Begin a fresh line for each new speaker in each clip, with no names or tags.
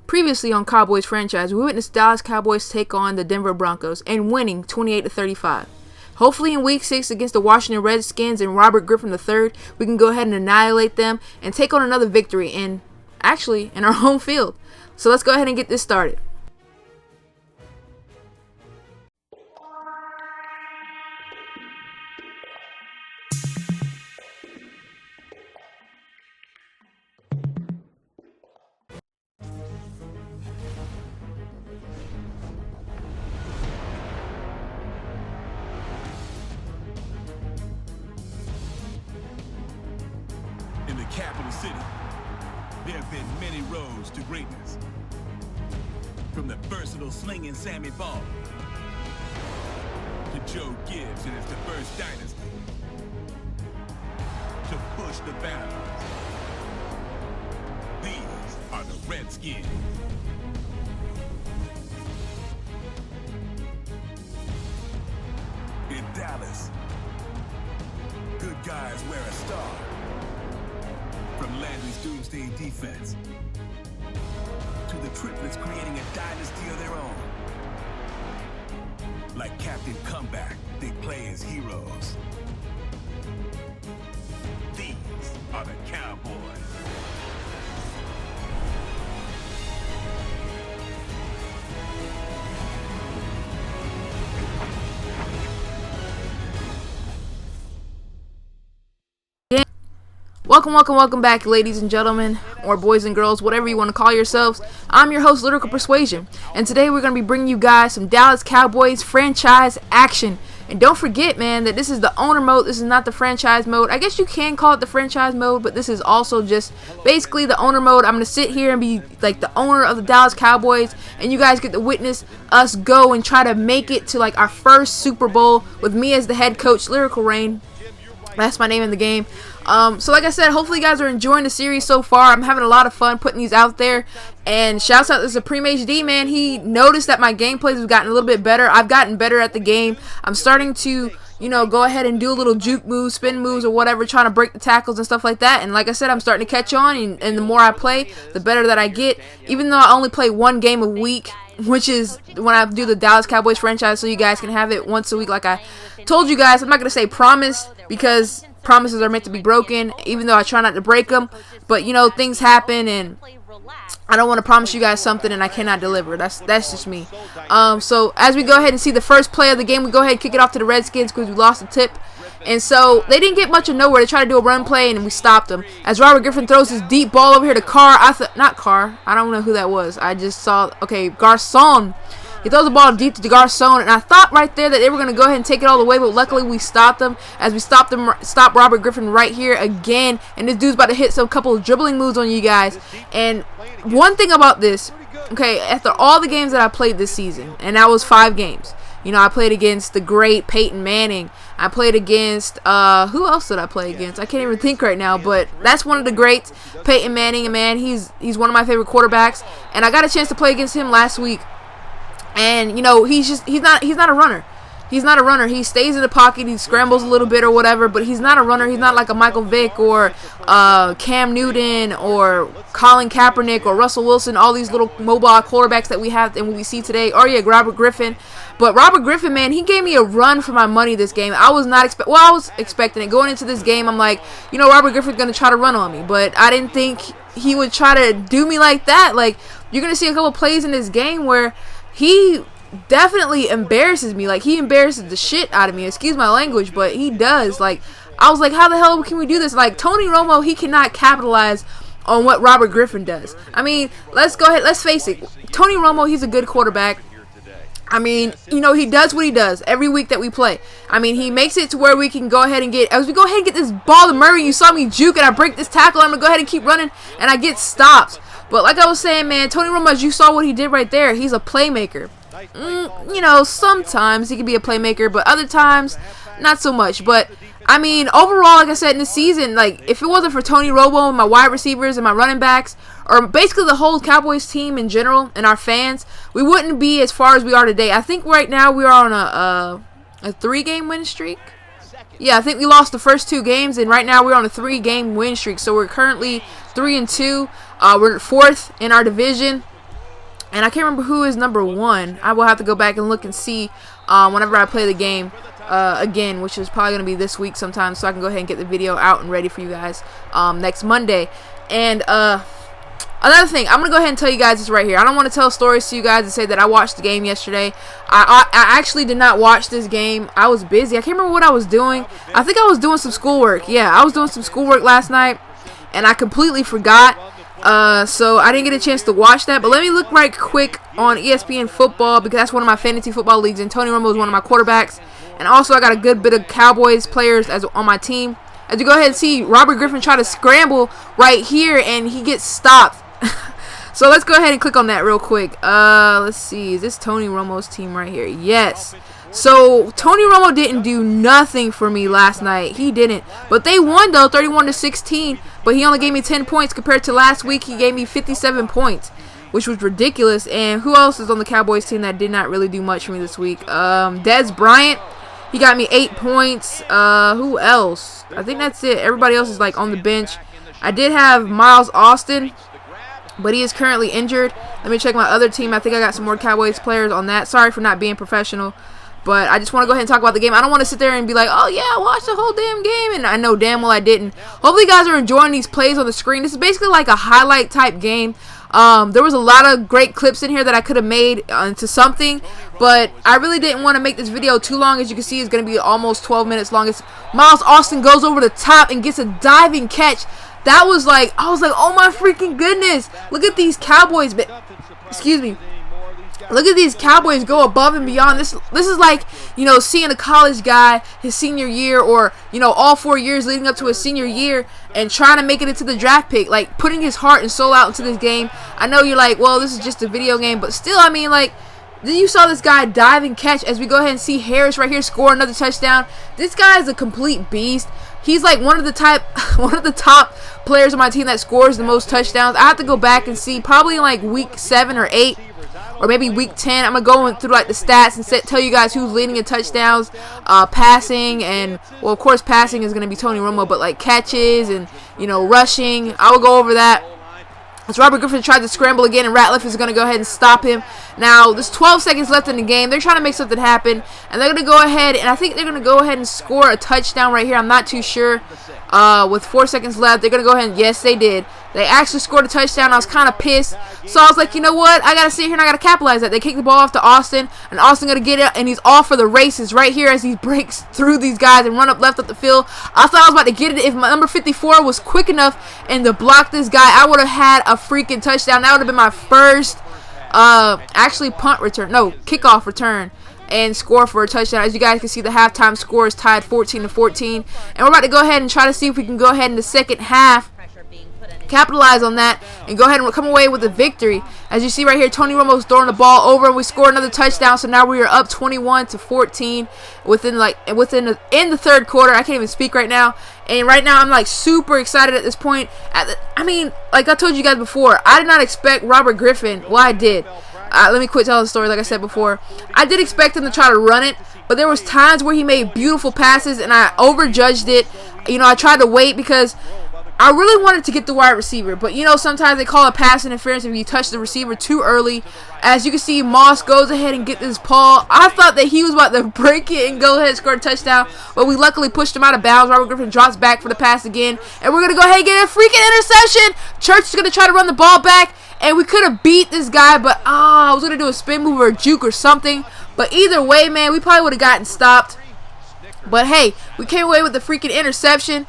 Previously on Cowboys franchise, we witnessed Dallas Cowboys take on the Denver Broncos and winning 28-35. Hopefully in Week 6 against the Washington Redskins and Robert Griffin III, we can go ahead and annihilate them and take on another victory in our home field. So let's go ahead and get this started.
In the capital city, there have been many roads to greatness. From the versatile slinging Sammy Ball to Joe Gibbs and his diverse dynasty, to push the boundaries. These are the Redskins. In Dallas, good guys wear a star. From Landry's doomsday defense to the triplets creating a dynasty of their own. Like Captain Comeback, they play as heroes. These are the Cowboys.
Welcome back, ladies and gentlemen, or boys and girls, whatever you want to call yourselves. I'm your host, Lyrical Persuasion, and today we're going to be bringing you guys some Dallas Cowboys franchise action. And don't forget, man, that this is the owner mode. This is not the franchise mode. I guess you can call it the franchise mode, but this is also just basically the owner mode. I'm going to sit here and be like the owner of the Dallas Cowboys, and you guys get to witness us go and try to make it to like our first Super Bowl with me as the head coach, Lyrical Rain. That's my name in the game. So like I said, hopefully you guys are enjoying the series so far. I'm having a lot of fun putting these out there. And shouts out to Supreme HD, man. He noticed that my gameplays have gotten a little bit better. I've gotten better at the game. I'm starting to, go ahead and do a little juke moves, spin moves, or whatever, trying to break the tackles and stuff like that. And like I said, I'm starting to catch on. And the more I play, the better that I get. Even though I only play one game a week, which is when I do the Dallas Cowboys franchise, so you guys can have it once a week. Like I told you guys, I'm not going to say promise, because promises are meant to be broken, even though I try not to break them. But things happen, and I don't want to promise you guys something and I cannot deliver. That's just me. So as we go ahead and see the first play of the game, we go ahead and kick it off to the Redskins because we lost the tip. And so they didn't get much of nowhere. They tried to do a run play and we stopped them. As Robert Griffin throws his deep ball over here to Carr. Not Carr. I don't know who that was. I just saw, Garcon. He throws the ball deep to Garcon, and I thought right there that they were going to go ahead and take it all the way, but luckily we stopped them. As we stopped Robert Griffin right here again, and this dude's about to hit some couple of dribbling moves on you guys. And one thing about this, after all the games that I played this season, and that was 5 games, I played against the great Peyton Manning. I played against, who else did I play against? I can't even think right now, but that's one of the greats, Peyton Manning, and man, he's one of my favorite quarterbacks, and I got a chance to play against him last week. And he's not a runner. He's not a runner. He stays in the pocket. He scrambles a little bit or whatever, but he's not a runner. He's not like a Michael Vick or Cam Newton or Colin Kaepernick or Russell Wilson, all these little mobile quarterbacks that we have and we see today. Or yeah, Robert Griffin. But Robert Griffin, man, he gave me a run for my money this game. I was not I was expecting it. Going into this game, I'm like, Robert Griffin's going to try to run on me, but I didn't think he would try to do me like that. Like, you're going to see a couple plays in this game where he definitely embarrasses me. Like, he embarrasses the shit out of me. Excuse my language, but he does. Like, I was like, how the hell can we do this? Like, Tony Romo, he cannot capitalize on what Robert Griffin does. I mean, let's face it. Tony Romo, he's a good quarterback. I mean, he does what he does every week that we play. I mean, he makes it to where we can go ahead and as we go ahead and get this ball to Murray, you saw me juke and I break this tackle. I'm going to go ahead and keep running and I get stops. But like I was saying, man, Tony Romo, as you saw what he did right there, he's a playmaker. Sometimes he can be a playmaker, but other times, not so much. But, I mean, overall, like I said, in the season, like, if it wasn't for Tony Romo and my wide receivers and my running backs, or basically the whole Cowboys team in general and our fans, we wouldn't be as far as we are today. I think right now we are on a 3-game win streak. Yeah, I think we lost the first 2 games, and right now we're on a 3-game win streak. So we're currently 3-2. We're 4th in our division. And I can't remember who is number 1. I will have to go back and look and see whenever I play the game again, which is probably going to be this week sometime, so I can go ahead and get the video out and ready for you guys next Monday. And another thing, I'm going to go ahead and tell you guys this right here. I don't want to tell stories to you guys and say that I watched the game yesterday. I actually did not watch this game. I was busy. I can't remember what I was doing. I think I was doing some schoolwork. Yeah, I was doing some schoolwork last night, and I completely forgot. So I didn't get a chance to watch that, but let me look right quick on ESPN football, because that's one of my fantasy football leagues, and Tony Romo is one of my quarterbacks, and also I got a good bit of Cowboys players on my team. As you go ahead and see, Robert Griffin try to scramble right here, and he gets stopped. So let's go ahead and click on that real quick. Let's see, is this Tony Romo's team right here? Yes. So Tony Romo didn't do nothing for me last night. He didn't. But they won though, 31-16. But he only gave me 10 points compared to last week. He gave me 57 points, which was ridiculous. And who else is on the Cowboys team that did not really do much for me this week? Dez Bryant. He got me 8 points. Who else? I think that's it. Everybody else is like on the bench. I did have Miles Austin, but he is currently injured. Let me check my other team. I think I got some more Cowboys players on that. Sorry for not being professional, but I just want to go ahead and talk about the game. I don't want to sit there and be like, oh yeah, I watched the whole damn game, and I know damn well I didn't. Hopefully you guys are enjoying these plays on the screen. This is basically like a highlight type game. There was a lot of great clips in here that I could have made into something, but I really didn't want to make this video too long. As you can see, it's going to be almost 12 minutes long. Miles Austin goes over the top and gets a diving catch. That was like, I was like, oh my freaking goodness. Look at these Cowboys. Excuse me. Look at these Cowboys go above and beyond. This is like, you know, seeing a college guy his senior year, or, you know, all 4 years leading up to his senior year, and trying to make it into the draft pick, like putting his heart and soul out into this game. I know you're like, well, this is just a video game, but still, I mean, like, then you saw this guy dive and catch. As we go ahead and see Harris right here score another touchdown. This guy is a complete beast. He's like one of the top players on my team that scores the most touchdowns. I have to go back and see, probably in like week 7 or 8, or maybe week 10. I'm gonna go through like the stats and tell you guys who's leading in touchdowns, passing, and well, of course, passing is gonna be Tony Romo, but like catches and, you know, rushing, I will go over that. As Robert Griffin tried to scramble again, and Ratliff is going to go ahead and stop him. Now, there's 12 seconds left in the game. They're trying to make something happen, and they're going to go ahead, and I think they're going to go ahead and score a touchdown right here. I'm not too sure. With 4 seconds left, they're going to go ahead and, yes, they did. They actually scored a touchdown. I was kind of pissed. So I was like, you know what? I got to sit here and I got to capitalize that. They kick the ball off to Austin, and Austin going to get it, and he's off for the races right here as he breaks through these guys and run up left up the field. I thought I was about to get it. If my number 54 was quick enough and to block this guy, I would have had a freaking touchdown. That would have been my first, actually kickoff return, and score for a touchdown. As you guys can see, the halftime score is tied 14-14, and we're about to go ahead and try to see if we can go ahead in the second half, capitalize on that, and go ahead and come away with a victory. As you see right here, Tony Romo's throwing the ball over, and we score another touchdown. So now we are up 21-14 in the third quarter. I can't even speak right now. And right now I'm like super excited at this point. I mean, like I told you guys before, I did not expect Robert Griffin. Well, I did. Let me quit telling the story. Like I said before, I did expect him to try to run it, but there was times where he made beautiful passes, and I overjudged it. You know, I tried to wait because I really wanted to get the wide receiver, but you know, sometimes they call it pass interference if you touch the receiver too early. As you can see, Moss goes ahead and get this ball. I thought that he was about to break it and go ahead and score a touchdown, but we luckily pushed him out of bounds. Robert Griffin drops back for the pass again, and we're going to go ahead and get a freaking interception. Church is going to try to run the ball back, and we could have beat this guy, but I was going to do a spin move or a juke or something. But either way, man, we probably would have gotten stopped. But hey, we came away with the freaking interception.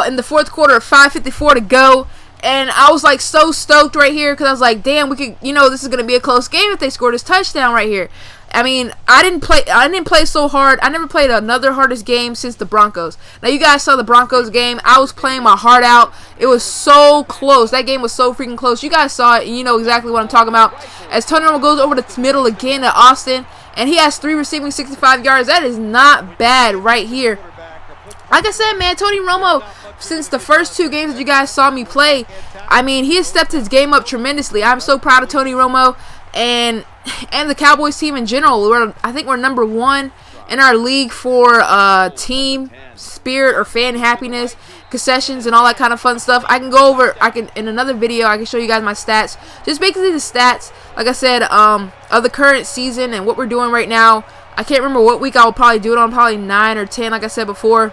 In the fourth quarter, 5:54 to go, and I was like so stoked right here because I was like, damn, we could, you know, this is gonna be a close game if they score this touchdown right here. I mean, I didn't play so hard. I never played another hardest game since the Broncos. Now you guys saw the Broncos game. I was playing my heart out. It was so close. That game was so freaking close. You guys saw it, and you know exactly what I'm talking about. As Tony Romo goes over the middle again to Austin, and he has 3 receiving, 65 yards. That is not bad right here. Like I said, man, Tony Romo, since the first 2 games that you guys saw me play, I mean, he has stepped his game up tremendously. I'm so proud of Tony Romo and the Cowboys team in general. I think we're number 1 in our league for team spirit or fan happiness, concessions, and all that kind of fun stuff. I can go over, in another video, I can show you guys my stats. Just basically the stats, like I said, of the current season and what we're doing right now. I can't remember what week I will probably do it on, probably 9 or 10, like I said before.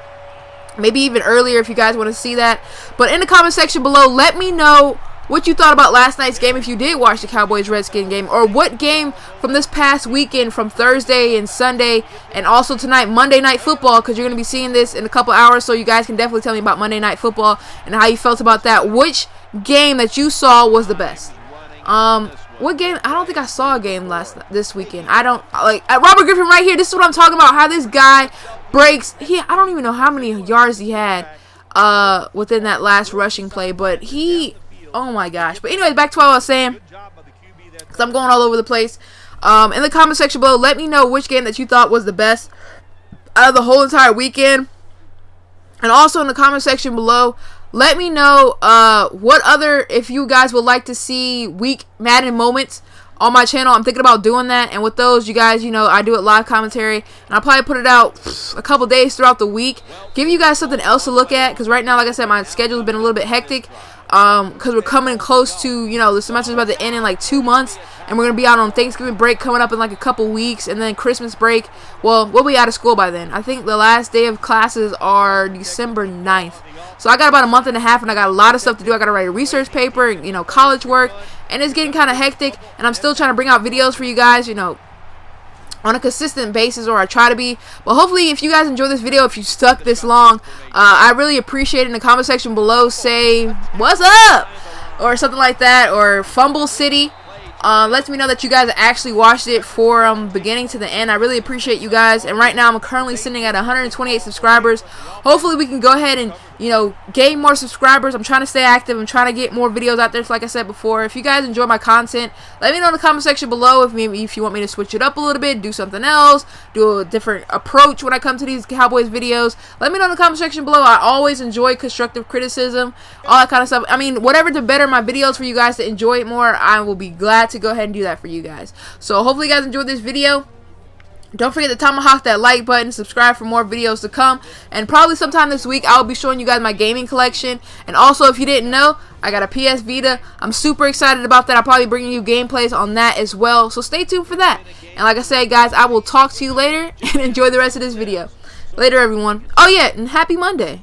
Maybe even earlier if you guys want to see that. But in the comment section below, let me know what you thought about last night's game, if you did watch the Cowboys-Redskins game, or what game from this past weekend, from Thursday and Sunday, and also tonight, Monday Night Football, because you're going to be seeing this in a couple hours, so you guys can definitely tell me about Monday Night Football and how you felt about that. Which game that you saw was the best? What game? I don't think I saw a game this weekend. I don't, like, Robert Griffin right here, this is what I'm talking about, how this guy breaks, I don't even know how many yards he had within that last rushing play, but oh my gosh. But anyways, back to what I was saying, because I'm going all over the place. In the comment section below, let me know which game that you thought was the best out of the whole entire weekend. And also in the comment section below, let me know what other, if you guys would like to see week Madden moments on my channel. I'm thinking about doing that, and with those, you guys, you know, I do it live commentary, and I'll probably put it out a couple days throughout the week, give you guys something else to look at, because right now, like I said, my schedule has been a little bit hectic, because we're coming close to, you know, the semester's about to end in like 2 months, and we're going to be out on Thanksgiving break coming up in like a couple weeks, and then Christmas break. Well, we'll be out of school by then. I think the last day of classes are December 9th. So I got about a month and a half, and I got a lot of stuff to do. I got to write a research paper, and, you know, college work, and it's getting kind of hectic, and I'm still trying to bring out videos for you guys, you know, on a consistent basis, or I try to be. But hopefully, if you guys enjoy this video, if you stuck this long, I really appreciate it. In the comment section below, say what's up or something like that, or Fumble City. Lets me know that you guys actually watched it from beginning to the end. I really appreciate you guys. And right now I'm currently sitting at 128 subscribers. Hopefully we can go ahead and, you know, gain more subscribers. I'm trying to stay active. I'm trying to get more videos out there. So like I said before, if you guys enjoy my content, let me know in the comment section below if you want me to switch it up a little bit, do something else, do a different approach when I come to these Cowboys videos. Let me know in the comment section below. I always enjoy constructive criticism, all that kind of stuff. I mean, whatever to better my videos for you guys to enjoy it more, I will be glad to go ahead and do that for you guys. So hopefully you guys enjoyed this video. Don't forget to tomahawk that like button, subscribe for more videos to come, and probably sometime this week I'll be showing you guys my gaming collection. And also, if you didn't know, I got a PS Vita. I'm super excited about that. I'll probably be bringing you gameplays on that as well, so stay tuned for that. And like I said, guys, I will talk to you later, and enjoy the rest of this video. Later, everyone. Oh yeah, and happy Monday.